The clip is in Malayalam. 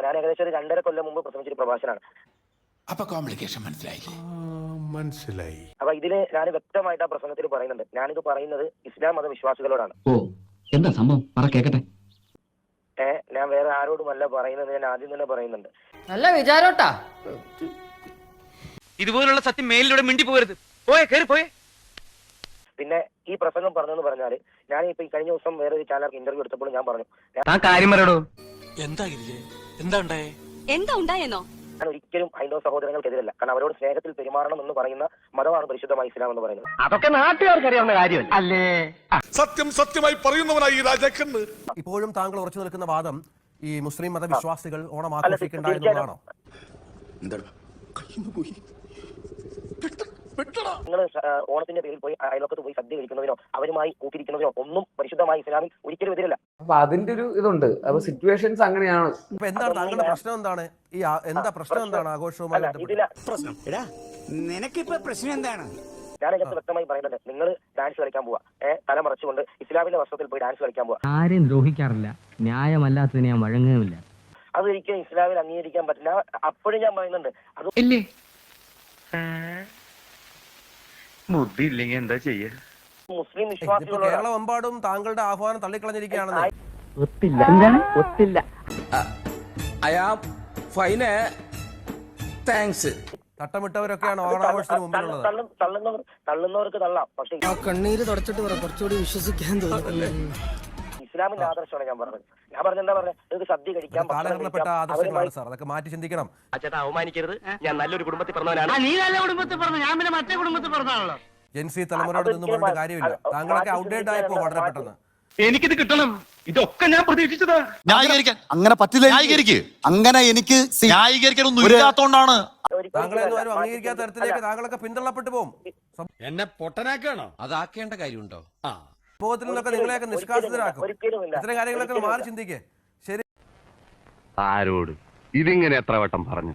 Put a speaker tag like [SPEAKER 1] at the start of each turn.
[SPEAKER 1] ഞാൻ ഏകദേശം ഒരു 2.5 കൊല്ലം മുമ്പ് പ്രസംഗിച്ചൊരു പ്രഭാഷനാണ്.
[SPEAKER 2] അപ്പൊ കോംപ്ലിക്കേഷൻ മനസ്സിലായി.
[SPEAKER 1] അപ്പൊ ഇതില് ഞാൻ വ്യക്തമായിട്ട് ആ പ്രസംഗത്തിൽ പറയുന്നുണ്ട്, ഞാനിത് പറയുന്നത് ഇസ്ലാം മതവിശ്വാസികളോടാണ്.
[SPEAKER 3] എന്താ സംഭവം പറ കേക്കട്ടെ.
[SPEAKER 1] ഞാൻ വേറെ ആരോടുമല്ല പറയുന്നത്, ഞാൻ ആദ്യം തന്നെ പറയുന്നുണ്ട്.
[SPEAKER 4] നല്ല വിചാരോട്ടാ.
[SPEAKER 5] ഇതുപോലുള്ള സത്യം മേലിലൂടെ മിണ്ടി പോകരുത്. പോയേ കേറി പോയേ.
[SPEAKER 1] പിന്നെ ഈ പ്രസംഗം പറഞ്ഞെന്ന് പറഞ്ഞാല്, ഞാൻ ഇപ്പൊ ഈ കഴിഞ്ഞ ദിവസം വേറെ ഒരു ചാനൽ ഇന്റർവ്യൂ എടുത്തപ്പോൾ ഞാൻ പറഞ്ഞു,
[SPEAKER 5] കാര്യം പറയടോ.
[SPEAKER 6] എന്താ ഉണ്ടായെന്നോ?
[SPEAKER 1] ഞാൻ ഒരിക്കലും ഹൈന്ദവ സഹോദരങ്ങൾക്കെതിരല്ല. കാരണം അവരോട് സ്നേഹത്തിൽ പെരുമാറണം എന്ന് പറയുന്ന മതമാണ് പരിശുദ്ധമായ ഇസ്ലാം എന്ന് പറയുന്നത്.
[SPEAKER 5] അതൊക്കെ നാട്ടുകാർക്ക് അറിയാവുന്ന കാര്യമല്ല അല്ലേ?
[SPEAKER 2] സത്യമായി പറയുന്നവനായി രാജാക്കന്ന്.
[SPEAKER 7] ഇപ്പോഴും താങ്കൾ ഉറച്ചു നിൽക്കുന്ന വാദം ഈ മുസ്ലിം മതവിശ്വാസികൾ ഓണം ആഘോഷിക്കേണ്ട എന്നുള്ളതാണോ?
[SPEAKER 1] നിങ്ങൾ ഓണത്തിന്റെ പേരിൽ പോയി അയൽവക്കത്ത് പോയി സദ്യ കഴിക്കുന്നതിനോ അവരുമായി കൂട്ടിരിക്കുന്നതിനോ ഒന്നും പരിശുദ്ധമായ ഇസ്ലാമിൽ ഒരിക്കലും എതിരല്ല.
[SPEAKER 8] അപ്പൊ അതിന്റെ ഒരു ഇതുണ്ട്. അപ്പൊ സിറ്റുവേഷൻസ് അങ്ങനെയാണ്.
[SPEAKER 7] അപ്പൊ എന്താണ് താങ്കളുടെ പ്രശ്നം? എന്താണ് ഈ എന്താ പ്രശ്നം? എന്താണ് ആഘോഷവുമായി
[SPEAKER 9] നിനക്കിപ്പോ പ്രശ്നം എന്താണ്?
[SPEAKER 1] ഞാൻ ഇതിനകത്ത് വ്യക്തമായി പറയുന്നത്, നിങ്ങൾ ഡാൻസ് കളിക്കാൻ പോവാ, തല മറച്ചുകൊണ്ട് ഇസ്ലാമിന്റെ വസ്ത്രത്തിൽ പോയി ഡാൻസ് കളിക്കാൻ പോവാ.
[SPEAKER 3] ആരെയും ദ്രോഹിക്കാറില്ല, ന്യായമല്ലാത്തതിന് ഞാൻ വഴങ്ങുകയുമില്ല.
[SPEAKER 1] അതൊരിക്കലും ഇസ്ലാമിൽ അംഗീകരിക്കാൻ പറ്റില്ല. അപ്പോഴും ഞാൻ പറയുന്നുണ്ട്, അത്
[SPEAKER 5] ബുദ്ധി ഇല്ലെങ്കിൽ എന്താ ചെയ്യാ?
[SPEAKER 1] മുസ്ലിം വിശ്വാസികളോട്
[SPEAKER 7] കേരളമെമ്പാടും താങ്കളുടെ ആഹ്വാനം തള്ളിക്കളഞ്ഞിരിക്കുകയാണെന്ന്.
[SPEAKER 3] ഒത്തില്ല. എന്താണ് ഒത്തില്ല?
[SPEAKER 7] തട്ടമിട്ടവരൊക്കെയാണ് ഓണാഘോഷത്തിന് മുമ്പിലുള്ളത്.
[SPEAKER 1] തള്ളുന്നവർക്ക് തള്ളാം, പക്ഷെ
[SPEAKER 4] കണ്ണീര് തുടച്ചിട്ട് പറ, കുറച്ചുകൂടി വിശ്വസിക്കാൻ തോന്നുന്നു.
[SPEAKER 1] ഇസ്ലാമിന്റെ ആദർശമാണ് ഞാൻ പറഞ്ഞത്. ഞാൻ പറഞ്ഞ എന്താ പറഞ്ഞത്, നിങ്ങൾക്ക് സദ്യ കഴിക്കാം,
[SPEAKER 7] കാലഘട്ടപ്പെട്ട ആദർശങ്ങളാണ് സാർ, അതൊക്കെ മാറ്റി ചിന്തിക്കണം.
[SPEAKER 5] ചേട്ടാ അവമാനിക്കരുത്, ഞാൻ നല്ലൊരു കുടുംബത്തിൽ പറഞ്ഞവനാണ്. നീ നല്ല കുടുംബത്തിൽ പറഞ്ഞു, ഞാൻ പിന്നെ മറ്റേ കുടുംബത്തിൽ പറഞ്ഞാണല്ലോ.
[SPEAKER 7] ജെൻസി തലമുറയോട് നിന്ന് പറഞ്ഞ കാര്യമില്ല. താങ്കളൊക്കെ ഔട്ട്ഡേറ്റ് ആയപ്പോ വളരെ പെട്ടെന്ന്
[SPEAKER 5] എനിക്കിത് കിട്ടണം. ഇതൊക്കെ ഞാൻ പ്രതീക്ഷിച്ചതാ.
[SPEAKER 10] ന്യായീകരിക്കാൻ അങ്ങനെ പറ്റില്ല. അങ്ങനെ എനിക്ക് ന്യായീകരിക്കാനൊന്നും ഇല്ലാത്തോണ്ടാണ്.
[SPEAKER 7] താങ്കളെ ഒന്നും ആരും അംഗീകരിക്കാത്ത തരത്തിലേക്ക് താങ്കളൊക്കെ പിന്തള്ളപ്പെട്ടു പോകും.
[SPEAKER 2] എന്നെ പൊട്ടനാക്കാണോ? അതാക്കേണ്ട കാര്യമുണ്ടോ?
[SPEAKER 7] സമൂഹത്തിൽ നിന്നൊക്കെ നിങ്ങളെയൊക്കെ നിഷ്കാസിതരാക്കും. ഇത്തരം കാര്യങ്ങളൊക്കെ മാറി ചിന്തിക്കേ. ശരി,
[SPEAKER 11] ആരോട് ഇതിങ്ങനെ എത്ര വട്ടം പറഞ്ഞു?